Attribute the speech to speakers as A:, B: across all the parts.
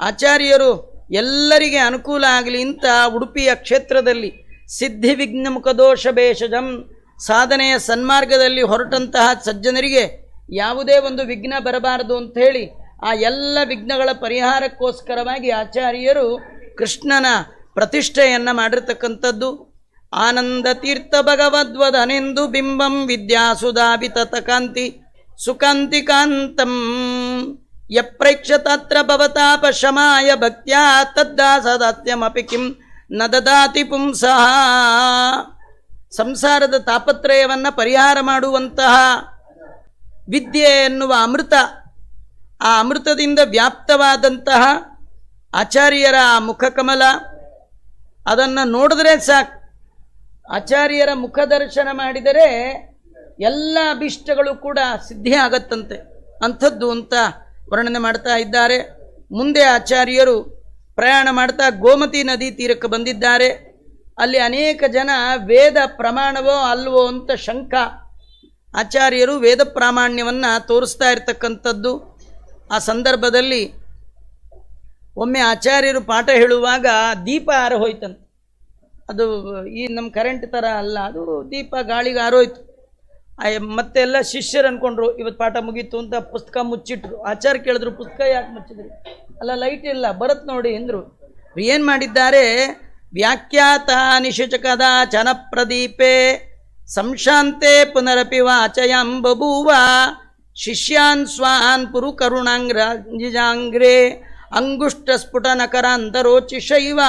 A: ಆಚಾರ್ಯರು ಎಲ್ಲರಿಗೆ ಅನುಕೂಲ ಆಗಲಿ ಅಂತ ಉಡುಪಿಯ ಕ್ಷೇತ್ರದಲ್ಲಿ ಸಿದ್ಧಿ ವಿಘ್ನ ಮುಖದೋಷ ಭೇಷಜಂ ಸಾಧನೆಯ ಸನ್ಮಾರ್ಗದಲ್ಲಿ ಹೊರಟಂತಹ ಸಜ್ಜನರಿಗೆ ಯಾವುದೇ ಒಂದು ವಿಘ್ನ ಬರಬಾರದು ಅಂಥೇಳಿ ಆ ಎಲ್ಲ ವಿಘ್ನಗಳ ಪರಿಹಾರಕ್ಕೋಸ್ಕರವಾಗಿ ಆಚಾರ್ಯರು ಕೃಷ್ಣನ ಪ್ರತಿಷ್ಠೆಯನ್ನು ಮಾಡಿರ್ತಕ್ಕಂಥದ್ದು. ಆನಂದ ತೀರ್ಥ ಭಗವದ್ವದನೆಂದು ಬಿಂಬಂ ವಿದ್ಯಾಸುಧಾಭಿತತ ಕಾಂತಿ ಸುಕಾಂತಿಕಾಂತಂ ಯಪ್ರೇಕ್ಷತತ್ರ ಭವತಾಪ ಶಮಾಯ ಭಕ್ತ್ಯಾ ತದ್ದಾಸದಾತ್ಯಮಪಿ ಕಿಂ ನ ದದಾತಿ ಪುಂಸಃ. ಸಂಸಾರದ ತಾಪತ್ರಯವನ್ನು ಪರಿಹಾರ ಮಾಡುವಂತಹ ವಿದ್ಯೆ ಎನ್ನುವ ಅಮೃತ, ಆ ಅಮೃತದಿಂದ ವ್ಯಾಪ್ತವಾದಂತಹ ಆಚಾರ್ಯರ ಮುಖಕಮಲ ಅದನ್ನು ನೋಡಿದ್ರೆ ಸಾಕು. ಆಚಾರ್ಯರ ಮುಖದರ್ಶನ ಮಾಡಿದರೆ ಎಲ್ಲ ಅಭಿಷ್ಟಗಳು ಕೂಡ ಸಿದ್ಧಿ ಆಗತ್ತಂತೆ ಅಂಥದ್ದು ಅಂತ ವರ್ಣನೆ ಮಾಡ್ತಾ ಇದ್ದಾರೆ. ಮುಂದೆ ಆಚಾರ್ಯರು ಪ್ರಯಾಣ ಮಾಡ್ತಾ ಗೋಮತಿ ನದಿ ತೀರಕ್ಕೆ ಬಂದಿದ್ದಾರೆ. ಅಲ್ಲಿ ಅನೇಕ ಜನ ವೇದ ಪ್ರಮಾಣವೋ ಅಲ್ವೋ ಅಂತ ಶಂಕ. ಆಚಾರ್ಯರು ವೇದ ಪ್ರಾಮಾಣ್ಯವನ್ನು ತೋರಿಸ್ತಾ ಇರ್ತಕ್ಕಂಥದ್ದು. ಆ ಸಂದರ್ಭದಲ್ಲಿ ಒಮ್ಮೆ ಆಚಾರ್ಯರು ಪಾಠ ಹೇಳುವಾಗ ದೀಪ ಆರೋಯ್ತಂತೆ. ಅದು ಈ ನಮ್ಮ ಕರೆಂಟ್ ಥರ ಅಲ್ಲ, ಅದು ದೀಪ ಗಾಳಿಗೆ ಆರೋಯ್ತು. ಮತ್ತೆಲ್ಲ ಶಿಷ್ಯರು ಅಂದ್ಕೊಂಡ್ರು ಇವತ್ತು ಪಾಠ ಮುಗೀತು ಅಂತ ಪುಸ್ತಕ ಮುಚ್ಚಿಟ್ರು. ಆಚಾರ್ಯ ಕೇಳಿದ್ರು, ಪುಸ್ತಕ ಯಾಕೆ ಮುಚ್ಚಿದ್ರಿ? ಅಲ್ಲ ಲೈಟ್ ಇಲ್ಲ, ಬರತ್ ನೋಡಿ ಎಂದರು. ಏನು ಮಾಡಿದ್ದಾರೆ? ವ್ಯಾಖ್ಯಾತ ನಿಶುಚಕದ ಚನ ಪ್ರದೀಪೆ ಸಂಶಾಂತೆ ಪುನರಪಿ ವಾಚಯಂ ಬಭೂವ ಶಿಷ್ಯಾನ್ ಸ್ವಾನ್ ಪುರು ಕರುಣಾಂಗ್ರಾಂಗ್ರೇ ಅಂಗುಷ್ಟ ಸ್ಫುಟ ನಕರಾಂತರೋಚಿಶೈವ.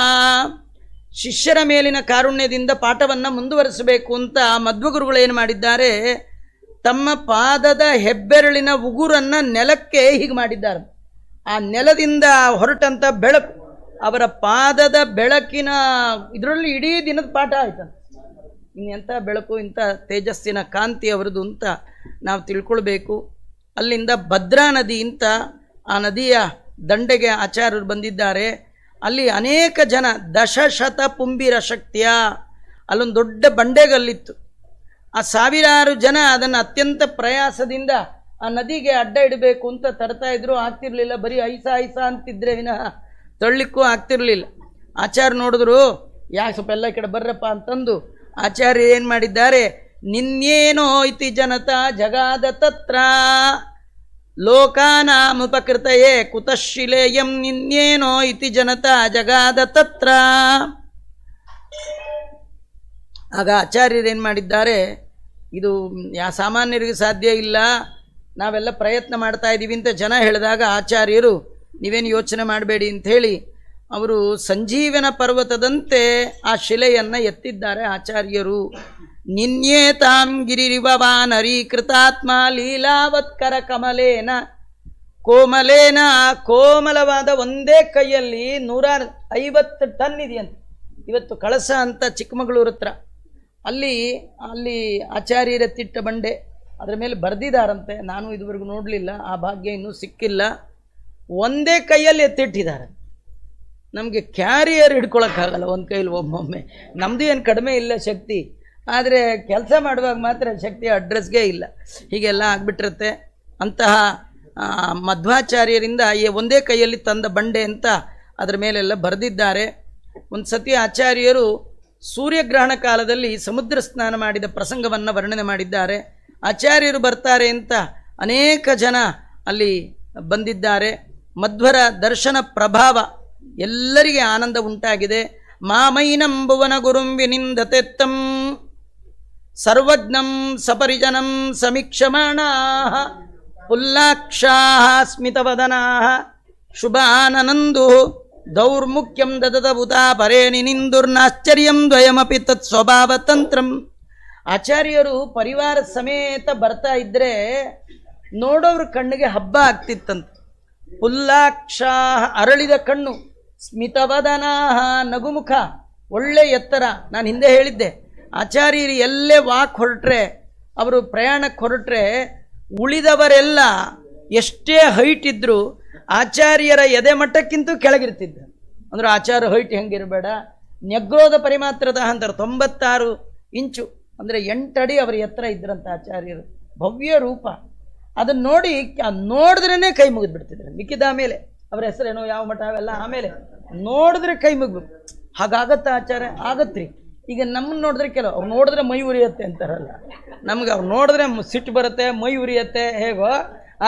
A: ಶಿಷ್ಯರ ಮೇಲಿನ ಕಾರುಣ್ಯದಿಂದ ಪಾಠವನ್ನು ಮುಂದುವರಿಸಬೇಕು ಅಂತ ಮಧ್ವಗುರುಗಳು ಏನು ಮಾಡಿದ್ದಾರೆ, ತಮ್ಮ ಪಾದದ ಹೆಬ್ಬೆರಳಿನ ಉಗುರನ್ನು ನೆಲಕ್ಕೆ ಹೀಗೆ ಮಾಡಿದ್ದಾರೆ. ಆ ನೆಲದಿಂದ ಹೊರಟಂಥ ಬೆಳಕು ಅವರ ಪಾದದ ಬೆಳಕಿನ ಇದರಲ್ಲಿ ಇಡೀ ದಿನದ ಪಾಠ ಆಯ್ತು. ಇನ್ನೆಂಥ ಬೆಳಕು, ಇಂಥ ತೇಜಸ್ಸಿನ ಕಾಂತಿ ಅವರದು ಅಂತ ನಾವು ತಿಳ್ಕೊಳ್ಬೇಕು. ಅಲ್ಲಿಂದ ಭದ್ರಾ ನದಿ ಅಂತ ಆ ನದಿಯ ದಂಡೆಗೆ ಆಚಾರ್ಯರು ಬಂದಿದ್ದಾರೆ. ಅಲ್ಲಿ ಅನೇಕ ಜನ ದಶಶತ ಪುಂಬಿರ ಶಕ್ತಿಯ ಅಲ್ಲೊಂದು ದೊಡ್ಡ ಬಂಡೆಗಲ್ಲಿತ್ತು. ಆ ಸಾವಿರಾರು ಜನ ಅದನ್ನು ಅತ್ಯಂತ ಪ್ರಯಾಸದಿಂದ ಆ ನದಿಗೆ ಅಡ್ಡ ಇಡಬೇಕು ಅಂತ ತರ್ತಾ ಇದ್ರು. ಆಗ್ತಿರ್ಲಿಲ್ಲ, ಬರೀ ಐಸ ಐಸ ಅಂತಿದ್ರೆ ವಿನಃ ತಳ್ಳಿಕ್ಕೂ ಆಗ್ತಿರ್ಲಿಲ್ಲ. ಆಚಾರ್ಯ ನೋಡಿದ್ರು, ಯಾಕೆ ಸ್ವಲ್ಪ ಎಲ್ಲ ಈ ಕಡೆ ಬರ್ರಪ್ಪ ಅಂತಂದು ಆಚಾರ್ಯ ಏನು ಮಾಡಿದ್ದಾರೆ, ನಿನ್ನೇನೋ ಇತಿ ಜನತಾ ಜಗಾದ ತತ್ರ ಲೋಕಾನಾಮುಪಕೃತಯೇ ಕುತಶಿಲೇಯಂ ನಿನ್ನೇನೋ ಇತಿ ಜನತಾ ಜಗಾದ ತತ್ರ. ಆಗ ಆಚಾರ್ಯರು ಏನು ಮಾಡಿದ್ದಾರೆ, ಇದು ಸಾಮಾನ್ಯರಿಗೆ ಸಾಧ್ಯ ಇಲ್ಲ, ನಾವೆಲ್ಲ ಪ್ರಯತ್ನ ಮಾಡ್ತಾ ಇದ್ದೀವಿ ಅಂತ ಜನ ಹೇಳಿದಾಗ ಆಚಾರ್ಯರು ನೀವೇನು ಯೋಚನೆ ಮಾಡಬೇಡಿ ಅಂಥೇಳಿ ಅವರು ಸಂಜೀವನ ಪರ್ವತದಂತೆ ಆ ಶಿಲೆಯನ್ನು ಎತ್ತಿದ್ದಾರೆ ಆಚಾರ್ಯರು. ನಿನ್ಯೇತಾಂ ಗಿರಿರಿವವಾನರೀಕೃತಾತ್ಮ ಲೀಲಾವತ್ಕರ ಕಮಲೇನ ಕೋಮಲೇನ. ಕೋಮಲವಾದ ಒಂದೇ ಕೈಯಲ್ಲಿ 150 ಟನ್ ಇದೆಯಂತೆ. ಇವತ್ತು ಕಳಸ ಅಂತ ಚಿಕ್ಕಮಗಳೂರು ಹತ್ರ ಅಲ್ಲಿ ಆಚಾರ್ಯರೆತ್ತಿಟ್ಟ ಬಂಡೆ, ಅದರ ಮೇಲೆ ಬರೆದಿದ್ದಾರಂತೆ. ನಾನು ಇದುವರೆಗೂ ನೋಡಲಿಲ್ಲ, ಆ ಭಾಗ್ಯ ಇನ್ನೂ ಸಿಕ್ಕಿಲ್ಲ. ಒಂದೇ ಕೈಯಲ್ಲಿ ಎತ್ತಿಟ್ಟಿದ್ದಾರೆ. ನಮಗೆ ಕ್ಯಾರಿಯರ್ ಹಿಡ್ಕೊಳಕ್ಕಾಗಲ್ಲ ಒಂದು ಕೈಲಿ ಒಮ್ಮೊಮ್ಮೆ. ನಮ್ಮದು ಏನು ಕಡಿಮೆ ಇಲ್ಲ ಶಕ್ತಿ, ಆದರೆ ಕೆಲಸ ಮಾಡುವಾಗ ಮಾತ್ರ ಶಕ್ತಿ ಅಡ್ರೆಸ್ಗೆ ಇಲ್ಲ. ಹೀಗೆಲ್ಲ ಆಗಿಬಿಟ್ಟಿರುತ್ತೆ. ಅಂತಹ ಮಧ್ವಾಚಾರ್ಯರಿಂದ ಒಂದೇ ಕೈಯಲ್ಲಿ ತಂದ ಬಂಡೆ ಅಂತ ಅದರ ಮೇಲೆಲ್ಲ ಬರೆದಿದ್ದಾರೆ. ಒಂದು ಸತಿ ಆಚಾರ್ಯರು ಸೂರ್ಯಗ್ರಹಣ ಕಾಲದಲ್ಲಿ ಸಮುದ್ರ ಸ್ನಾನ ಮಾಡಿದ ಪ್ರಸಂಗವನ್ನು ವರ್ಣನೆ ಮಾಡಿದ್ದಾರೆ. ಆಚಾರ್ಯರು ಬರ್ತಾರೆ ಅಂತ ಅನೇಕ ಜನ ಅಲ್ಲಿ ಬಂದಿದ್ದಾರೆ. ಮಧ್ವರ ದರ್ಶನ ಪ್ರಭಾವ ಎಲ್ಲರಿಗೆ ಆನಂದ ಉಂಟಾಗಿದೆ. ಮಾಮೈನಂಬುವನ ಗುರುಂ ವಿನಿಂದತೆತ್ತಂ ಸರ್ವಜ್ಞಂ ಸಪರಿಜನಂ ಸಮೀಕ್ಷಮಾಣಾಃ ಪುಲ್ಲಾಕ್ಷಾಃ ಸ್ಮಿತವದನಾಃ ಶುಭಾನನಂದು ದೌರ್ಮುಖ್ಯಂ ದದತಭುತಾ ಪರೇ ನಿನಿಂದುರ್ನಾಶ್ಚರ್ಯಂ ದ್ವಯಮಪಿ ತತ್ ಸ್ವಭಾವತಂತ್ರಂ. ಆಚಾರ್ಯರು ಪರಿವಾರ ಸಮೇತ ಬರ್ತಾ ಇದ್ದರೆ ನೋಡೋರ ಕಣ್ಣಿಗೆ ಹಬ್ಬ ಆಗ್ತಿತ್ತಂತೆ. ಪುಲ್ಲಾಕ್ಷಾಃ ಅರಳಿದ ಕಣ್ಣು, ಸ್ಮಿತವದನಾಃ ನಗುಮುಖ, ಒಳ್ಳೆ ಎತ್ತರ. ನಾನು ಹಿಂದೆ ಹೇಳಿದ್ದೆ, ಆಚಾರ್ಯರು ಎಲ್ಲೇ ವಾಕ್ ಹೊರಟ್ರೆ, ಅವರು ಪ್ರಯಾಣಕ್ಕೆ ಹೊರಟ್ರೆ ಉಳಿದವರೆಲ್ಲ ಎಷ್ಟೇ ಹೈಟ್ ಇದ್ದರೂ ಆಚಾರ್ಯರ ಎದೆ ಮಟ್ಟಕ್ಕಿಂತ ಕೆಳಗಿರ್ತಿದ್ರು. ಅಂದ್ರೆ ಆಚಾರ್ಯ ಹೈಟ್ ಹೆಂಗಿರಬೇಡ, ನ್ಯಗ್ರೋಧ ಪರಿಮಾತ್ರದ ಅಂತಾರೆ, 96 ಇಂಚು ಅಂದರೆ 8 ಅಡಿ ಅವರ ಎತ್ತರ ಇದ್ರಂತ ಆಚಾರ್ಯರು. ಭವ್ಯ ರೂಪ. ಅದನ್ನು ನೋಡಿದ್ರೇ ಕೈ ಮುಗಿದ್ಬಿಡ್ತಿದ್ರು. ಮಿಕ್ಕಿದ ಮೇಲೆ ಅವ್ರ ಹೆಸರೇನೋ ಯಾವ ಮಠ ಅವೆಲ್ಲ ಆಮೇಲೆ ನೋಡಿದ್ರೆ ಕೈ ಮುಗ್ಬೇಕು. ಹಾಗಾಗತ್ತ ಆಚಾರ್ಯ? ಆಗತ್ರಿ. ಈಗ ನಮ್ಮನ್ನು ನೋಡಿದ್ರೆ ಕೆಲವು ಅವ್ರು ನೋಡಿದ್ರೆ ಮೈ ಉರಿಯತ್ತೆ ಅಂತಾರಲ್ಲ, ನಮ್ಗೆ ಅವ್ರು ನೋಡಿದ್ರೆ ಸಿಟ್ಟು ಬರುತ್ತೆ, ಮೈ ಉರಿಯತ್ತೆ. ಹೇಗೋ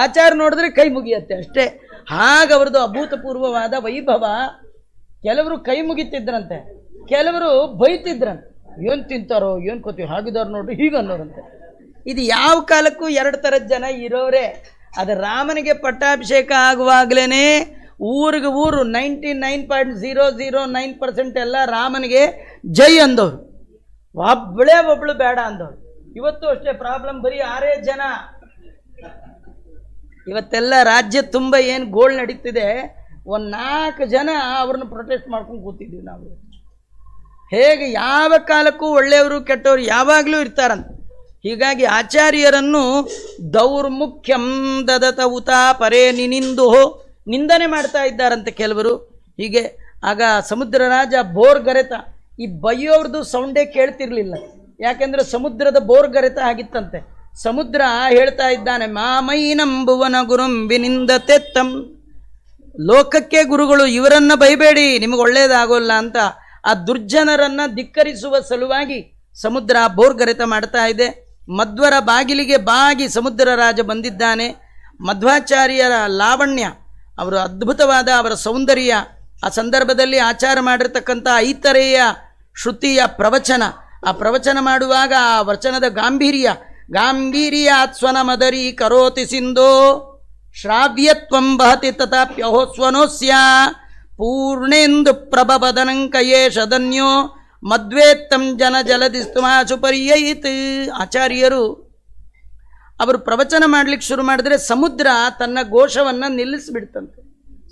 A: ಆಚಾರ ನೋಡಿದ್ರೆ ಕೈ ಮುಗಿಯತ್ತೆ ಅಷ್ಟೇ. ಹಾಗೆ ಅವ್ರದ್ದು ಅಭೂತಪೂರ್ವವಾದ ವೈಭವ. ಕೆಲವರು ಕೈ ಮುಗಿತಿದ್ರಂತೆ, ಕೆಲವರು ಬೈತಿದ್ರಂತೆ. ಏನು ತಿಂತಾರೋ ಏನು ಕೂತೀವಿ, ಹಾಗಿದವ್ರು ನೋಡ್ರಿ ಹೀಗೆ ಅನ್ನೋರಂತೆ. ಇದು ಯಾವ ಕಾಲಕ್ಕೂ ಎರಡು ಥರದ ಜನ ಇರೋರೆ. ಅದು ರಾಮನಿಗೆ ಪಟ್ಟಾಭಿಷೇಕ ಆಗುವಾಗಲೇ ಊರಿಗೆ ಊರು 99.009% ಎಲ್ಲ ರಾಮನಿಗೆ ಜೈ ಅಂದವರು, ಒಬ್ಬಳು ಬೇಡ ಅಂದವರು. ಇವತ್ತು ಅಷ್ಟೇ ಪ್ರಾಬ್ಲಮ್, ಬರೀ 6 ಜನ. ಇವತ್ತೆಲ್ಲ ರಾಜ್ಯ ತುಂಬ ಏನು ಗೋಳ್ ನಡೀತಿದೆ, ಒಂದು 4 ಜನ ಅವ್ರನ್ನ ಪ್ರೊಟೆಸ್ಟ್ ಮಾಡ್ಕೊಂಡು ಕೂತಿದ್ವಿ ನಾವು. ಹೇಗೆ ಯಾವ ಕಾಲಕ್ಕೂ ಒಳ್ಳೆಯವರು ಕೆಟ್ಟವರು ಯಾವಾಗಲೂ ಇರ್ತಾರಂತ. ಹೀಗಾಗಿ ಆಚಾರ್ಯರನ್ನು ದೌರ್ಮುಖ್ಯಂ ದದತ ಉತಾ ಪರೇ ನಿನಿಂದು ನಿಂದನೆ ಮಾಡ್ತಾ ಇದ್ದಾರಂತೆ ಕೆಲವರು. ಹೀಗೆ ಆಗ ಸಮುದ್ರ ರಾಜ ಬೋರ್ಗರೆತ, ಈ ಬೈಯೋರ್ದು ಸೌಂಡೇ ಕೇಳ್ತಿರ್ಲಿಲ್ಲ. ಯಾಕೆಂದರೆ ಸಮುದ್ರದ ಬೋರ್ಗರೆತ ಆಗಿತ್ತಂತೆ. ಸಮುದ್ರ ಹೇಳ್ತಾ ಇದ್ದಾನೆ, ಮಾಮೈನಂಬುವನ ಗುರುಂ ವಿನಿಂದತೆತ್ತಂ, ಲೋಕಕ್ಕೆ ಗುರುಗಳು, ಇವರನ್ನ ಬೈಬೇಡಿ ನಿಮಗೆ ಒಳ್ಳೇದಾಗೋಲ್ಲ ಅಂತ ಆ ದುರ್ಜನರನ್ನ ಧಿಕ್ಕರಿಸುವ ಸಲುವಾಗಿ ಸಮುದ್ರ ಬೋರ್ಗರೆತ ಮಾಡ್ತಾ ಇದೆ. ಮಧ್ವರ ಬಾಗಿಲಿಗೆ ಬಾಗಿ ಸಮುದ್ರ ರಾಜ ಬಂದಿದ್ದಾನೆ. ಮಧ್ವಾಚಾರ್ಯರ ಲಾವಣ್ಯ, ಅವರು ಅದ್ಭುತವಾದ ಅವರ ಸೌಂದರ್ಯ, ಆ ಸಂದರ್ಭದಲ್ಲಿ ಆಚಾರ ಮಾಡಿರ್ತಕ್ಕಂಥ ಐತರೇಯ ಶ್ರುತಿಯ ಪ್ರವಚನ, ಆ ಪ್ರವಚನ ಮಾಡುವಾಗ ಆ ವಚನದ ಗಾಂಭೀರ್ಯಾತ್ಸ್ವನ ಮದರಿ ಕರೋತಿ ಸಿಂಧೋ ಶ್ರಾವ್ಯತ್ವಂ ಬಹತಿ ತಥಾಪ್ಯಹೋಸ್ವನೋಸ್ಯ ಪೂರ್ಣೇಂದು ಪ್ರಭಬದನಂಕಯೇಶ ಧನ್ಯೋ ಮದ್ವೇತ್ತಂ ಜನ ಜಲದಿಸ್ತುಮಾಸು ಪರ್ಯಯಿತ್. ಆಚಾರ್ಯರು ಅವರು ಪ್ರವಚನ ಮಾಡ್ಲಿಕ್ಕೆ ಶುರು ಮಾಡಿದ್ರೆ ಸಮುದ್ರ ತನ್ನ ಘೋಷವನ್ನು ನಿಲ್ಲಿಸಿಬಿಡ್ತಂತೆ,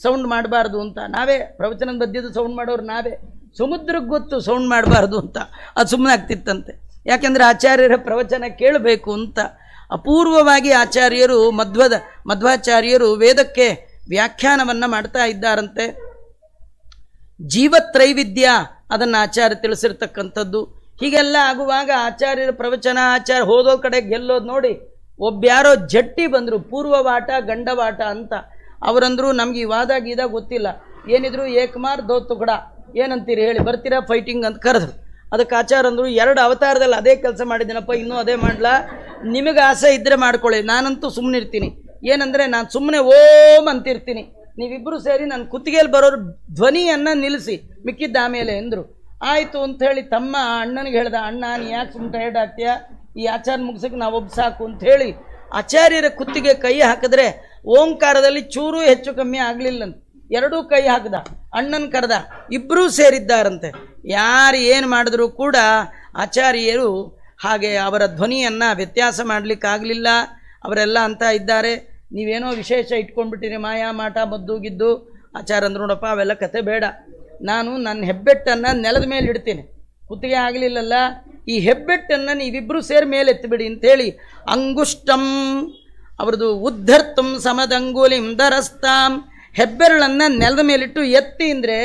A: ಸೌಂಡ್ ಮಾಡಬಾರ್ದು ಅಂತ. ನಾವೇ ಪ್ರವಚನದ ಮಧ್ಯದ ಸೌಂಡ್ ಮಾಡೋರು ನಾವೇ, ಸಮುದ್ರಕ್ಕೆ ಗೊತ್ತು ಸೌಂಡ್ ಮಾಡಬಾರ್ದು ಅಂತ, ಅದು ಸುಮ್ಮನೆ ಆಗ್ತಿತ್ತಂತೆ. ಯಾಕೆಂದರೆ ಆಚಾರ್ಯರ ಪ್ರವಚನ ಕೇಳಬೇಕು ಅಂತ. ಅಪೂರ್ವವಾಗಿ ಆಚಾರ್ಯರು ಮಧ್ವಾಚಾರ್ಯರು ವೇದಕ್ಕೆ ವ್ಯಾಖ್ಯಾನವನ್ನು ಮಾಡ್ತಾ ಇದ್ದಾರಂತೆ. ಜೀವತ್ರೈವಿಧ್ಯ ಅದನ್ನು ಆಚಾರ್ಯ ತಿಳಿಸಿರ್ತಕ್ಕಂಥದ್ದು. ಹೀಗೆಲ್ಲ ಆಗುವಾಗ ಆಚಾರ್ಯರ ಪ್ರವಚನ, ಆಚಾರ್ಯ ಹೋದೋ ಕಡೆ ಗೆಲ್ಲೋದು ನೋಡಿ ಒಬ್ಬ್ಯಾರೋ ಜಟ್ಟಿ ಬಂದರು, ಪೂರ್ವವಾಟ ಗಂಡವಾಟ ಅಂತ. ಅವರಂದ್ರು ನಮ್ಗೆ ಈ ವಾದ ಗೀದ ಗೊತ್ತಿಲ್ಲ, ಏನಿದ್ರು ಏಕಮಾರ್ ದೋ ತುಕಡ, ಏನಂತೀರಿ ಹೇಳಿ, ಬರ್ತೀರಾ ಫೈಟಿಂಗ್ ಅಂತ ಕರೆದ್ರು. ಅದಕ್ಕೆ ಆಚಾರ ಅಂದರು, 2 ಅವತಾರದಲ್ಲಿ ಅದೇ ಕೆಲಸ ಮಾಡಿದ್ದೀನಪ್ಪ, ಇನ್ನೂ ಅದೇ ಮಾಡಲ, ನಿಮಗೆ ಆಸೆ ಇದ್ದರೆ ಮಾಡ್ಕೊಳ್ಳಿ, ನಾನಂತೂ ಸುಮ್ಮನೆ ಇರ್ತೀನಿ. ಏನಂದರೆ ನಾನು ಸುಮ್ಮನೆ ಓಂ ಅಂತಿರ್ತೀನಿ, ನೀವಿಬ್ಬರು ಸೇರಿ ನನ್ನ ಕುತ್ತಿಗೆಯಲ್ಲಿ ಬರೋರು ಧ್ವನಿಯನ್ನು ನಿಲ್ಲಿಸಿ, ಮಿಕ್ಕಿದ್ದ ಆಮೇಲೆ ಎಂದರು. ಆಯಿತು ಅಂಥೇಳಿ ತಮ್ಮ ಅಣ್ಣನಿಗೆ ಹೇಳ್ದ, ಅಣ್ಣ ನೀ ಯಾಕೆ ಸುಮ್ಮನೆ ಟೈರ್ಡ್ ಆಗ್ತೀಯಾ, ಈ ಆಚಾರ ಮುಗಿಸೋಕೆ ನಾವು ಒಬ್ಬ ಸಾಕು ಅಂಥೇಳಿ ಆಚಾರ್ಯರ ಕುತ್ತಿಗೆ ಕೈ ಹಾಕಿದ್ರೆ ಓಂಕಾರದಲ್ಲಿ ಚೂರು ಹೆಚ್ಚು ಕಮ್ಮಿ ಆಗಲಿಲ್ಲಂತ. 2 ಕೈ ಹಾಕಿದ, ಅಣ್ಣನ ಕರೆದ, ಇಬ್ಬರೂ ಸೇರಿದ್ದಾರಂತೆ. ಯಾರು ಏನು ಮಾಡಿದ್ರೂ ಕೂಡ ಆಚಾರ್ಯರು ಹಾಗೆ ಅವರ ಧ್ವನಿಯನ್ನು ವ್ಯತ್ಯಾಸ ಮಾಡಲಿಕ್ಕಾಗಲಿಲ್ಲ. ಅವರೆಲ್ಲ ಅಂತ ಇದ್ದಾರೆ, ನೀವೇನೋ ವಿಶೇಷ ಇಟ್ಕೊಂಡ್ಬಿಟ್ಟಿರಿ, ಮಾಯಾ ಮಾಟ ಮದ್ದೂಗಿದ್ದು. ಆಚಾರ ಅಂದ್ರು, ನೋಡಪ್ಪ ಅವೆಲ್ಲ ಕತೆ ಬೇಡ, ನಾನು ನನ್ನ ಹೆಬ್ಬೆಟ್ಟನ್ನು ನೆಲದ ಮೇಲೆ ಇಡ್ತೀನಿ, ಕುತ್ತಿಗೆ ಆಗಲಿಲ್ಲಲ್ಲ, ಈ ಹೆಬ್ಬೆಟ್ಟನ್ನು ನೀವಿಬ್ಬರು ಸೇರಿ ಮೇಲೆ ಎತ್ತಿಬಿಡಿ ಅಂಥೇಳಿ ಅಂಗುಷ್ಟಂ ಅವ್ರದ್ದು ಉದ್ಧರ್ತಂ ಸಮದಂಗುಲಿಂ ದರಸ್ತಾಂ, ಹೆಬ್ಬೆರಳನ್ನು ನೆಲದ ಮೇಲಿಟ್ಟು ಎತ್ತಿ ಅಂದರೆ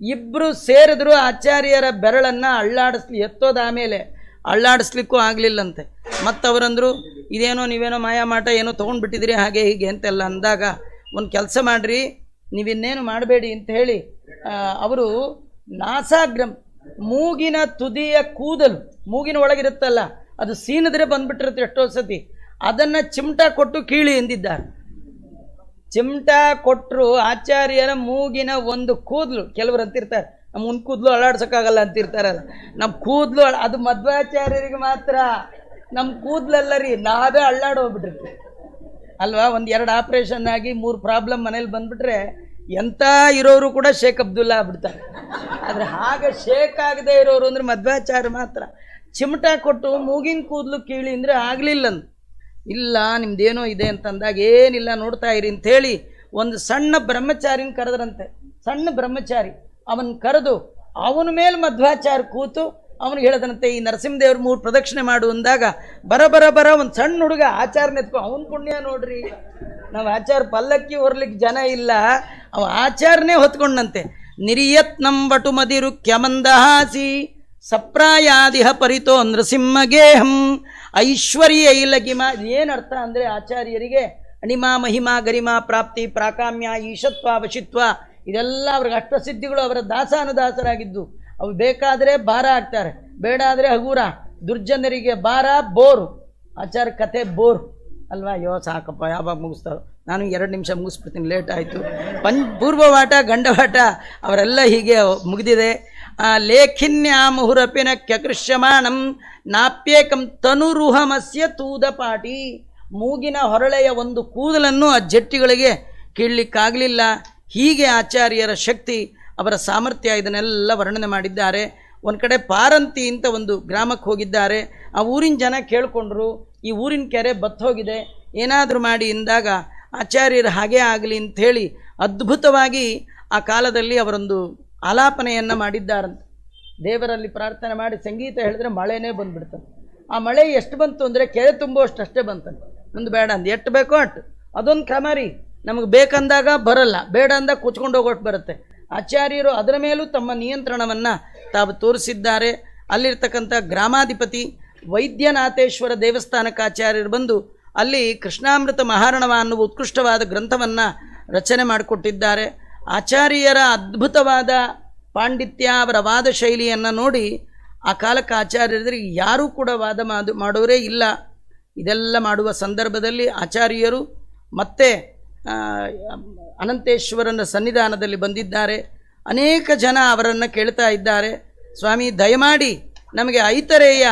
A: ಇಬ್ಬರು ಸೇರಿದ್ರು ಆಚಾರ್ಯರ ಬೆರಳನ್ನು ಎತ್ತೋದಾಮೇಲೆ ಅಳ್ಳಾಡಿಸ್ಲಿಕ್ಕೂ ಆಗಲಿಲ್ಲಂತೆ. ಮತ್ತವರಂದರು, ಇದೇನೋ ನೀವೇನೋ ಮಾಯಾಮಾಟ ಏನೋ ತೊಗೊಂಡ್ಬಿಟ್ಟಿದ್ದೀರಿ ಹಾಗೆ ಹೀಗೆ ಅಂತೆಲ್ಲ ಅಂದಾಗ, ಒಂದು ಕೆಲಸ ಮಾಡಿರಿ, ನೀವಿನ್ನೇನು ಮಾಡಬೇಡಿ ಅಂತ ಹೇಳಿ ಅವರು ನಾಸಾಗ್ರಂ, ಮೂಗಿನ ತುದಿಯ ಕೂದಲು, ಮೂಗಿನ ಒಳಗಿರುತ್ತಲ್ಲ ಅದು ಸೀನಿದ್ರೆ ಬಂದ್ಬಿಟ್ಟಿರುತ್ತೆ ಎಷ್ಟೋ ಸತಿ, ಅದನ್ನು ಚಿಮಟ ಕೊಟ್ಟು ಕೀಳಿ ಎಂದಿದ್ದಾರೆ. ಚಿಮಟ ಕೊಟ್ಟರು ಆಚಾರ್ಯರ ಮೂಗಿನ ಒಂದು ಕೂದಲು, ಕೆಲವರು ಅಂತಿರ್ತಾರೆ ನಮ್ಮ ಒಂದು ಕೂದಲು ಅಳ್ಳಾಡ್ಸೋಕ್ಕಾಗಲ್ಲ ಅಂತಿರ್ತಾರಲ್ಲ, ನಮ್ಮ ಕೂದಲು ಅದು ಮಧ್ವಾಚಾರ್ಯರಿಗೆ ಮಾತ್ರ, ನಮ್ಮ ಕೂದಲಲ್ಲ ರೀ, ನಾವೇ ಅಳ್ಳಾಡೋಗ್ಬಿಟ್ಟಿರ್ತೀವಿ ಅಲ್ವಾ. 1-2 ಆಪ್ರೇಷನ್ ಆಗಿ 3 ಪ್ರಾಬ್ಲಮ್ ಮನೇಲಿ ಬಂದುಬಿಟ್ರೆ ಎಂಥ ಇರೋರು ಕೂಡ ಶೇಖ್ ಅಬ್ದುಲ್ಲಾ ಆಗ್ಬಿಡ್ತಾರೆ. ಆದರೆ ಹಾಗೆ ಶೇಖ್ ಆಗದೆ ಇರೋರು ಅಂದರೆ ಮಧ್ವಾಚಾರ್ಯ ಮಾತ್ರ. ಚಿಮಟ ಕೊಟ್ಟು ಮೂಗಿನ ಕೂದಲು ಕೀಳಿ ಅಂದರೆ ಆಗಲಿಲ್ಲ, ಇಲ್ಲ ನಿಮ್ದೇನೋ ಇದೆ ಅಂತಂದಾಗ ಏನಿಲ್ಲ ನೋಡ್ತಾ ಇರಿ ಅಂಥೇಳಿ ಒಂದು ಸಣ್ಣ ಬ್ರಹ್ಮಚಾರಿನ ಕರೆದ್ರಂತೆ. ಸಣ್ಣ ಬ್ರಹ್ಮಚಾರಿ ಅವನ ಕರೆದು ಅವನ ಮೇಲೆ ಮಧ್ವಾಚಾರ್ಯ ಕೂತು ಅವನಿಗೆ ಹೇಳದನಂತೆ, ಈ ನರಸಿಂಹದೇವ್ರು 3 ಪ್ರದಕ್ಷಿಣೆ ಮಾಡು ಅಂದಾಗ ಬರ ಒಂದು ಸಣ್ಣ ಹುಡುಗ ಆಚಾರ್ಯ ಎತ್ಕೊ, ಅವನ ಪುಣ್ಯ ನೋಡ್ರಿ, ನಾವು ಆಚಾರ ಪಲ್ಲಕ್ಕಿ ಹೊರ್ಲಿಕ್ಕೆ ಜನ ಇಲ್ಲ, ಅವ ಆಚಾರನೇ ಹೊತ್ಕೊಂಡಂತೆ. ನಿರಿಯತ್ನಂ ವಟು ಮದಿರು ಕ್ಯಮಂದಹಾಸಿ ಸಪ್ರಾಯಾದಿಹ ಪರಿತೋ ನೃಸಿಂಹಗೇಹಂ ಐಶ್ವರ್ಯ ಇಲ್ಲಗಿಮ. ಏನರ್ಥ ಅಂದರೆ ಆಚಾರ್ಯರಿಗೆ ಅಣಿಮಾ ಮಹಿಮಾ ಗರಿಮಾ ಪ್ರಾಪ್ತಿ ಪ್ರಾಕಾಮ್ಯ ಈಶತ್ವ ವಶಿತ್ವ ಇದೆಲ್ಲ ಅವ್ರಿಗೆ ಅಷ್ಟಸಿದ್ಧಿಗಳು ಅವರ ದಾಸಾನುದಾಸರಾಗಿದ್ದು. ಅವು ಬೇಕಾದರೆ ಭಾರ ಆಗ್ತಾರೆ, ಬೇಡ ಆದರೆ ಹಗೂರ. ದುರ್ಜನರಿಗೆ ಭಾರ ಬೋರು, ಆಚಾರ ಕಥೆ ಬೋರ್ ಅಲ್ವಾ? ಅಯ್ಯೋ ಸಾಕಪ್ಪ, ಯಾವಾಗ ಮುಗಿಸ್ತಾರೋ, ನಾನು 2 ನಿಮಿಷ ಮುಗಿಸ್ಬಿಡ್ತೀನಿ, ಲೇಟ್ ಆಯಿತು. ಪೂರ್ವವಾಟ ಗಂಡವಾಟ ಅವರೆಲ್ಲ ಹೀಗೆ ಮುಗಿದಿದೆ. ಲೇಖಿನ್ಯ ಮುಹುರಪಿನ ಕ್ಯಕೃಷ್ಯಮಾಣಂ ನಾಪ್ಯೇಕಂ ತನುರುಹಮಸ್ಯ ತೂದಪಾಟಿ. ಮೂಗಿನ ಹೊರಳೆಯ ಒಂದು ಕೂದಲನ್ನು ಆ ಜಟ್ಟಿಗಳಿಗೆ ಕೀಳಲಿಕ್ಕಾಗಲಿಲ್ಲ. ಹೀಗೆ ಆಚಾರ್ಯರ ಶಕ್ತಿ, ಅವರ ಸಾಮರ್ಥ್ಯ, ಇದನ್ನೆಲ್ಲ ವರ್ಣನೆ ಮಾಡಿದ್ದಾರೆ. ಒಂದು ಕಡೆ ಪಾರಂತಿ ಅಂತ ಒಂದು ಗ್ರಾಮಕ್ಕೆ ಹೋಗಿದ್ದಾರೆ. ಆ ಊರಿನ ಜನ ಕೇಳಿಕೊಂಡ್ರು, ಈ ಊರಿನ ಕೆರೆ ಬತ್ತೋಗಿದೆ, ಏನಾದರೂ ಮಾಡಿ ಎಂದಾಗ ಆಚಾರ್ಯರು ಹಾಗೇ ಆಗಲಿ ಅಂಥೇಳಿ ಅದ್ಭುತವಾಗಿ ಆ ಕಾಲದಲ್ಲಿ ಅವರೊಂದು ಆಲಾಪನೆಯನ್ನು ಮಾಡಿದ್ದಾರಂತೆ. ದೇವರಲ್ಲಿ ಪ್ರಾರ್ಥನೆ ಮಾಡಿ ಸಂಗೀತ ಹೇಳಿದ್ರೆ ಮಳೆನೇ ಬಂದುಬಿಡ್ತದೆ. ಆ ಮಳೆ ಎಷ್ಟು ಬಂತು ಅಂದರೆ ಕೆರೆ ತುಂಬುವಷ್ಟು ಅಷ್ಟೇ ಬಂತಂತೆ, ಮುಂದೆ ಬೇಡ ಅಂದು ಎಷ್ಟು ಬೇಕೋ ಅಷ್ಟು. ಅದೊಂದು ಕ್ರಮ ರೀ, ನಮಗೆ ಬೇಕಂದಾಗ ಬರಲ್ಲ, ಬೇಡ ಅಂದಾಗ ಕುಚ್ಕೊಂಡು ಹೋಗೋಷ್ಟು ಬರುತ್ತೆ. ಆಚಾರ್ಯರು ಅದರ ಮೇಲೂ ತಮ್ಮ ನಿಯಂತ್ರಣವನ್ನು ತಾವು ತೋರಿಸಿದ್ದಾರೆ. ಅಲ್ಲಿರ್ತಕ್ಕಂಥ ಗ್ರಾಮಾಧಿಪತಿ ವೈದ್ಯನಾಥೇಶ್ವರ ದೇವಸ್ಥಾನಕ್ಕೆ ಆಚಾರ್ಯರು ಬಂದು ಅಲ್ಲಿ ಕೃಷ್ಣಾಮೃತ ಮಹಾರಣವ ಅನ್ನುವ ಉತ್ಕೃಷ್ಟವಾದ ಗ್ರಂಥವನ್ನು ರಚನೆ ಮಾಡಿಕೊಟ್ಟಿದ್ದಾರೆ. ಆಚಾರ್ಯರ ಅದ್ಭುತವಾದ ಪಾಂಡಿತ್ಯ, ಅವರ ವಾದ ಶೈಲಿಯನ್ನು ನೋಡಿ ಆ ಕಾಲಕ್ಕೆ ಆಚಾರ್ಯರಿಗೆ ಯಾರೂ ಕೂಡ ವಾದ ಮಾಡೋರೇ ಇಲ್ಲ. ಇದೆಲ್ಲ ಮಾಡುವ ಸಂದರ್ಭದಲ್ಲಿ ಆಚಾರ್ಯರು ಮತ್ತೆ ಅನಂತೇಶ್ವರನ ಸನ್ನಿಧಾನದಲ್ಲಿ ಬಂದಿದ್ದಾರೆ. ಅನೇಕ ಜನ ಅವರನ್ನು ಕೇಳ್ತಾ ಇದ್ದಾರೆ, ಸ್ವಾಮಿ ದಯಮಾಡಿ ನಮಗೆ ಐತರೇಯ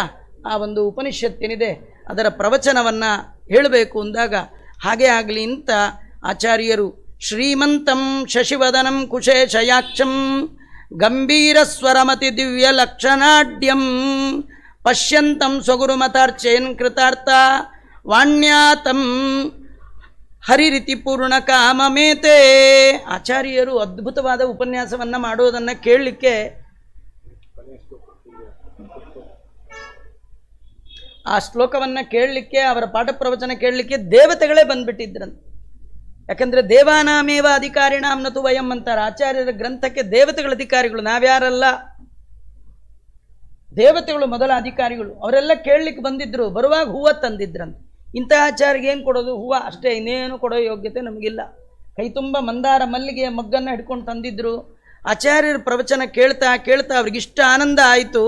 A: ಆ ಒಂದು ಉಪನಿಷತ್ತೇನಿದೆ ಅದರ ಪ್ರವಚನವನ್ನು ಹೇಳಬೇಕು ಅಂದಾಗ, ಹಾಗೆ ಆಗಲಿ ಅಂತ ಆಚಾರ್ಯರು ಶ್ರೀಮಂತಂ ಶಶಿವದನಂ ಕುಶೇಶಯಾಕ್ಷಂ ಗಂಭೀರಸ್ವರಮತಿ ದಿವ್ಯ ಲಕ್ಷಣಾಢ್ಯಂ ಪಶ್ಯಂತಂ ಸ್ವಗುರುಮತಾರ್ಚೇನ್ ಕೃತಾರ್ಥ ವಾಣ್ಯಾತಂ ಹರಿರಿತಿ ಪೂರ್ಣ ಕಾಮಮೇತೆ. ಆಚಾರ್ಯರು ಅದ್ಭುತವಾದ ಉಪನ್ಯಾಸವನ್ನು ಮಾಡೋದನ್ನು ಕೇಳಲಿಕ್ಕೆ, ಆ ಶ್ಲೋಕವನ್ನು ಕೇಳಲಿಕ್ಕೆ, ಅವರ ಪಾಠ ಪ್ರವಚನ ಕೇಳಲಿಕ್ಕೆ ದೇವತೆಗಳೇ ಬಂದುಬಿಟ್ಟಿದ್ರಂತೆ. ಯಾಕಂದರೆ ದೇವಾನಾಮೇವ ಅಧಿಕಾರಿಣಾಂ ನತು ವಯಂ ಅಂತಾರೆ. ಆಚಾರ್ಯರ ಗ್ರಂಥಕ್ಕೆ ದೇವತೆಗಳ ಅಧಿಕಾರಿಗಳು, ನಾವ್ಯಾರಲ್ಲ, ದೇವತೆಗಳು ಮೊದಲ ಅಧಿಕಾರಿಗಳು. ಅವರೆಲ್ಲ ಕೇಳಲಿಕ್ಕೆ ಬಂದಿದ್ದರು. ಬರುವಾಗ ಹೂವು ತಂದಿದ್ರಂತೆ. ಇಂಥ ಆಚಾರ್ಯಗೆ ಏನು ಕೊಡೋದು? ಹೂವು ಅಷ್ಟೇ, ಇನ್ನೇನು ಕೊಡೋ ಯೋಗ್ಯತೆ ನಮಗಿಲ್ಲ. ಕೈ ತುಂಬ ಮಂದಾರ ಮಲ್ಲಿಗೆಯ ಮಗ್ಗನ್ನು ಹಿಡ್ಕೊಂಡು ತಂದಿದ್ದರು. ಆಚಾರ್ಯರ ಪ್ರವಚನ ಕೇಳ್ತಾ ಕೇಳ್ತಾ ಅವ್ರಿಗಿಷ್ಟ ಆನಂದ ಆಯಿತು.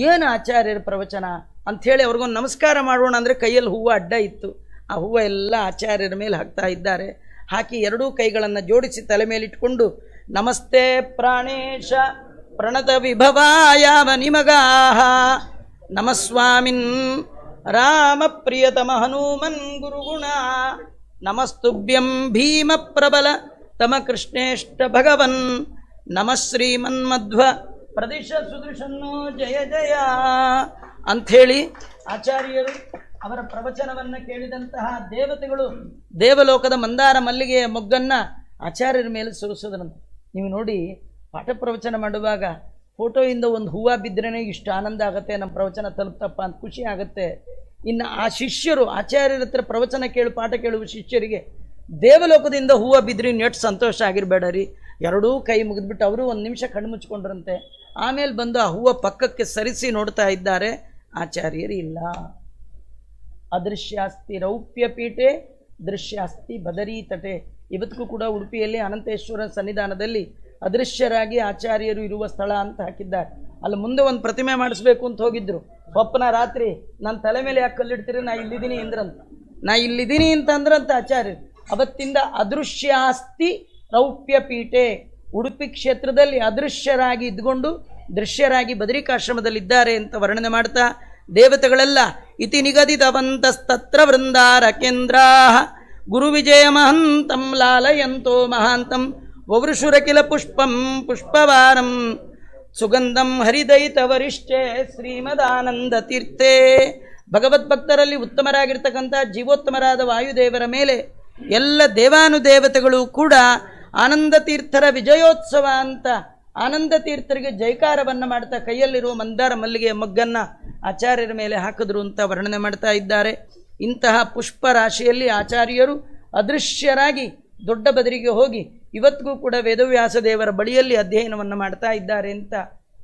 A: ಏನು ಆಚಾರ್ಯರ ಪ್ರವಚನ ಅಂಥೇಳಿ ಅವ್ರಿಗೊಂದು ನಮಸ್ಕಾರ ಮಾಡೋಣ ಅಂದರೆ ಕೈಯಲ್ಲಿ ಹೂವು ಅಡ್ಡ ಇತ್ತು. ಆ ಹೂವು ಎಲ್ಲ ಆಚಾರ್ಯರ ಮೇಲೆ ಹಾಕ್ತಾ ಇದ್ದಾರೆ. ಹಾಕಿ ಎರಡೂ ಕೈಗಳನ್ನು ಜೋಡಿಸಿ ತಲೆ ಮೇಲಿಟ್ಕೊಂಡು ನಮಸ್ತೆ ಪ್ರಾಣೇಶ ಪ್ರಣತ ವಿಭವಾಯಾವ ನಿಮಗಾಹ ನಮಸ್ವಾಮಿನ್ ರಾಮ ಪ್ರಿಯತಮ ಹನುಮನ್ ಗುರುಗುಣ ನಮಸ್ತುಭ್ಯಂ ಭೀಮ ಪ್ರಬಲ ತಮ ಕೃಷ್ಣೇಷ್ಟ ಭಗವನ್ ನಮಃ ಶ್ರೀಮನ್ಮಧ್ವ ಪ್ರದಿಶ ಸುದೃಶನ್ನೋ ಜಯ ಜಯ ಅಂಥೇಳಿ ಆಚಾರ್ಯರು ಅವರ ಪ್ರವಚನವನ್ನು ಕೇಳಿದಂತಹ ದೇವತೆಗಳು ದೇವಲೋಕದ ಮಂದಾರ ಮಲ್ಲಿಗೆಯ ಮೊಗ್ಗನ್ನು ಆಚಾರ್ಯರ ಮೇಲೆ ಸುರಿಸೋದ್ರಂತೆ. ನೀವು ನೋಡಿ, ಪಾಠ ಪ್ರವಚನ ಮಾಡುವಾಗ ಫೋಟೋಯಿಂದ ಒಂದು ಹೂವು ಬಿದ್ದರೆ ಇಷ್ಟು ಆನಂದ ಆಗುತ್ತೆ, ನಮ್ಮ ಪ್ರವಚನ ತಲುಪ್ತಪ್ಪ ಅಂತ ಖುಷಿ ಆಗುತ್ತೆ. ಇನ್ನು ಆ ಶಿಷ್ಯರು ಆಚಾರ್ಯರ ಹತ್ರ ಪ್ರವಚನ ಕೇಳು ಪಾಠ ಕೇಳುವ ಶಿಷ್ಯರಿಗೆ ದೇವಲೋಕದಿಂದ ಹೂವು ಬಿದ್ದರೆ ನೆಟ್ಟು ಸಂತೋಷ ಆಗಿರಬೇಡ ರೀ. ಎರಡೂ ಕೈ ಮುಗಿದ್ಬಿಟ್ಟು ಅವರು ಒಂದು ನಿಮಿಷ ಕಣ್ಣು ಮುಚ್ಕೊಂಡ್ರಂತೆ. ಆಮೇಲೆ ಬಂದು ಆ ಹೂವು ಪಕ್ಕಕ್ಕೆ ಸರಿಸಿ ನೋಡ್ತಾ ಇದ್ದಾರೆ. ಆಚಾರ್ಯರು ಇಲ್ಲ. ಅದೃಶ್ಯಾಸ್ತಿ ರೌಪ್ಯ ಪೀಠೆ ದೃಶ್ಯಾಸ್ತಿ ಬದರಿ ತಟೆ. ಇವತ್ತಿಗೂ ಕೂಡ ಉಡುಪಿಯಲ್ಲಿ ಅನಂತೇಶ್ವರ ಸನ್ನಿಧಾನದಲ್ಲಿ ಅದೃಶ್ಯರಾಗಿ ಆಚಾರ್ಯರು ಇರುವ ಸ್ಥಳ ಅಂತ ಹಾಕಿದ್ದಾರೆ. ಅಲ್ಲಿ ಮುಂದೆ ಒಂದು ಪ್ರತಿಮೆ ಮಾಡಿಸ್ಬೇಕು ಅಂತ ಹೋಗಿದ್ರು. ಸ್ವಪ್ನ ರಾತ್ರಿ ನನ್ನ ತಲೆ ಮೇಲೆ ಯಾಕೆ ಕಲ್ಲಿಡ್ತೀರಿ, ನಾ ಇಲ್ಲಿದ್ದೀನಿ ಎಂದ್ರಂತ. ನಾ ಇಲ್ಲಿದ್ದೀನಿ ಅಂತಂದ್ರಂತ ಆಚಾರ್ಯರು. ಅವತ್ತಿಂದ ಅದೃಶ್ಯಾಸ್ತಿ ರೌಪ್ಯ ಪೀಠೆ, ಉಡುಪಿ ಕ್ಷೇತ್ರದಲ್ಲಿ ಅದೃಶ್ಯರಾಗಿ ಇದ್ಕೊಂಡು ದೃಶ್ಯರಾಗಿ ಬದರಿಕಾಶ್ರಮದಲ್ಲಿದ್ದಾರೆ ಅಂತ ವರ್ಣನೆ ಮಾಡ್ತಾ, ದೇವತೆಗಳೆಲ್ಲ ಇತಿ ನಿಗದಿತವಂತಸ್ತತ್ರ ವೃಂದಾರ ಕೇಂದ್ರಾ ಗುರು ವಿಜಯ ಮಹಂತಂ ಲಾಲಯಂತೋ ಮಹಾಂತಂ ವವೃಷುರಕಿಲ ಪುಷ್ಪಂ ಪುಷ್ಪವಾರಂ ಸುಗಂಧಂ ಹರಿದಯಿತ ವರಿಷ್ಠೆ ಶ್ರೀಮದಾನಂದ ತೀರ್ಥೆ. ಭಗವದ್ಭಕ್ತರಲ್ಲಿ ಉತ್ತಮರಾಗಿರ್ತಕ್ಕಂಥ ಜೀವೋತ್ತಮರಾದ ವಾಯುದೇವರ ಮೇಲೆ ಎಲ್ಲ ದೇವಾನುದೇವತೆಗಳು ಕೂಡ ಆನಂದ ತೀರ್ಥರ ವಿಜಯೋತ್ಸವ ಅಂತ ಆನಂದ ತೀರ್ಥರಿಗೆ ಜೈಕಾರವನ್ನು ಮಾಡ್ತಾ ಕೈಯಲ್ಲಿರುವ ಮಂದಾರ ಮಲ್ಲಿಗೆಯ ಮಗ್ಗನ್ನು ಆಚಾರ್ಯರ ಮೇಲೆ ಹಾಕಿದ್ರು ಅಂತ ವರ್ಣನೆ ಮಾಡ್ತಾ ಇದ್ದಾರೆ. ಇಂತಹ ಪುಷ್ಪ ರಾಶಿಯಲ್ಲಿ ಆಚಾರ್ಯರು ಅದೃಶ್ಯರಾಗಿ ದೊಡ್ಡ ಬದರಿಗೆ ಹೋಗಿ ಇವತ್ತಿಗೂ ಕೂಡ ವೇದವ್ಯಾಸ ದೇವರ ಬಳಿಯಲ್ಲಿ ಅಧ್ಯಯನವನ್ನು ಮಾಡ್ತಾ ಇದ್ದಾರೆ ಅಂತ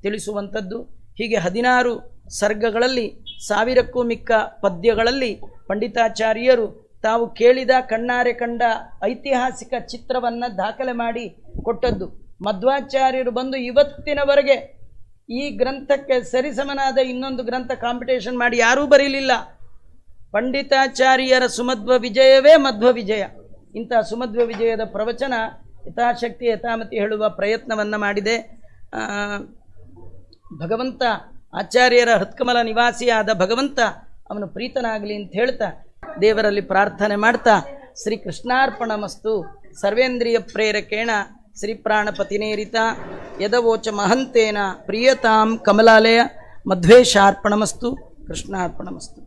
A: ತಿಳಿಸುವಂಥದ್ದು. ಹೀಗೆ 16 ಸರ್ಗಗಳಲ್ಲಿ 1000ಕ್ಕೂ ಮಿಕ್ಕ ಪದ್ಯಗಳಲ್ಲಿ ಪಂಡಿತಾಚಾರ್ಯರು ತಾವು ಕೇಳಿದ ಕಣ್ಣಾರೆ ಕಂಡ ಐತಿಹಾಸಿಕ ಚಿತ್ರವನ್ನು ದಾಖಲೆ ಮಾಡಿ ಕೊಟ್ಟದ್ದು. ಮಧ್ವಾಚಾರ್ಯರು ಬಂದು ಇವತ್ತಿನವರೆಗೆ ಈ ಗ್ರಂಥಕ್ಕೆ ಸರಿಸಮನಾದ ಇನ್ನೊಂದು ಗ್ರಂಥ ಕಾಂಪಿಟೇಷನ್ ಮಾಡಿ ಯಾರೂ ಬರೀಲಿಲ್ಲ. ಪಂಡಿತಾಚಾರ್ಯರ ಸುಮಧ್ವ ವಿಜಯವೇ ಮಧ್ವ ವಿಜಯ. ಇಂಥ ಸುಮಧ್ವ ವಿಜಯದ ಪ್ರವಚನ ಯಥಾಶಕ್ತಿ ಯಥಾಮತಿ ಹೇಳುವ ಪ್ರಯತ್ನವನ್ನು ಮಾಡಿದೆ. ಭಗವಂತ ಆಚಾರ್ಯರ ಹೃತ್ಕಮಲ ನಿವಾಸಿಯಾದ ಭಗವಂತ ಅವನು ಪ್ರೀತನಾಗಲಿ ಅಂತ ಹೇಳ್ತಾ ದೇವರಲ್ಲಿ ಪ್ರಾರ್ಥನೆ ಮಾಡ್ತಾ ಶ್ರೀ ಕೃಷ್ಣಾರ್ಪಣಮಸ್ತು. ಸರ್ವೇಂದ್ರಿಯ ಪ್ರೇರಕೇಣ ಶ್ರೀ ಪ್ರಾಣಪತಿನೇರಿತ ಯದವೋಚ ಮಹಂತೇನ ಪ್ರಿಯತಾಂ ಕಮಲಾಲಯ ಮಧ್ವೇಶಾರ್ಪಣಮಸ್ತು. ಕೃಷ್ಣಾರ್ಪಣಮಸ್ತು.